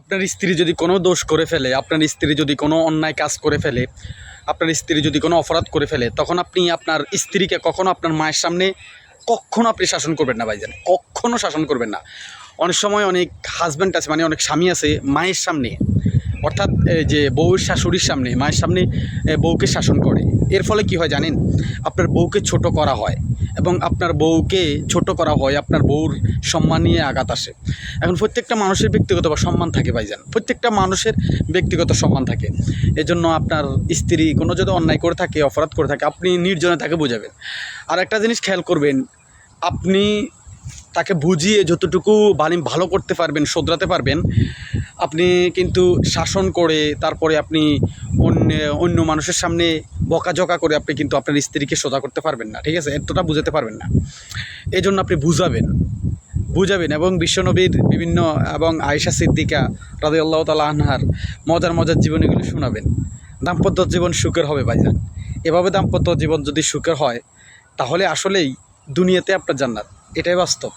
আপনার স্ত্রী যদি কোনো দোষ করে ফেলে, আপনার স্ত্রী যদি কোনো অন্যায় কাজ করে ফেলে, আপনার স্ত্রী যদি কোনো অপরাধ করে ফেলে, তখন আপনি আপনার স্ত্রীকে কখনো আপনার মায়ের সামনে কখনো আপনি শাসন করবেন না ভাইজান, কখনো শাসন করবেন না। অনেক সময় অনেক হাজব্যান্ড আছে, মানে অনেক স্বামী আছে মায়ের সামনে, অর্থাৎ যে বউয়ের শাশুড়ির সামনে, মায়ের সামনে বউকে শাসন করে। এর ফলে কি হয় জানেন, আপনার বউকে ছোট করা হয় এবং আপনার বউকে ছোট করা হয়, আপনার বউর সম্মান নিয়ে আঘাত আসে। এখন প্রত্যেকটা মানুষের ব্যক্তিগত বা সম্মান থাকে ভাইজান, প্রত্যেকটা মানুষের ব্যক্তিগত সম্মান থাকে। এজন্য আপনার স্ত্রী কোনো যদি অন্যায় করে থাকে, অপরাধ করে থাকে, আপনি নির্জনে তাকে বোঝাবেন। আর একটা জিনিস খেয়াল করবেন, আপনি তাকে বুঝিয়ে যতটুকু ভালো করতে পারবেন, শোধরাতে পারবেন, আপনি কিন্তু শাসন করে তারপরে আপনি অন্য মানুষের সামনে বকাঝকা করে আপনি কিন্তু আপনার স্ত্রীকে সোজা করতে পারবেন না, ঠিক আছে? এতটা বুঝাতে পারবেন না। এই জন্য আপনি বুঝাবেন এবং বিশ্বনবীর বিভিন্ন এবং আয়েশা সিদ্দিকা রাদিয়াল্লাহু তাআলা আনহার মজার জীবনীগুলো শোনাবেন। দাম্পত্য জীবন সুখের হবে ভাইজান। এভাবে দাম্পত্য জীবন যদি সুখের হয়, তাহলে আসলেই দুনিয়াতে আপনার জান্নাত, এটাই বাস্তব।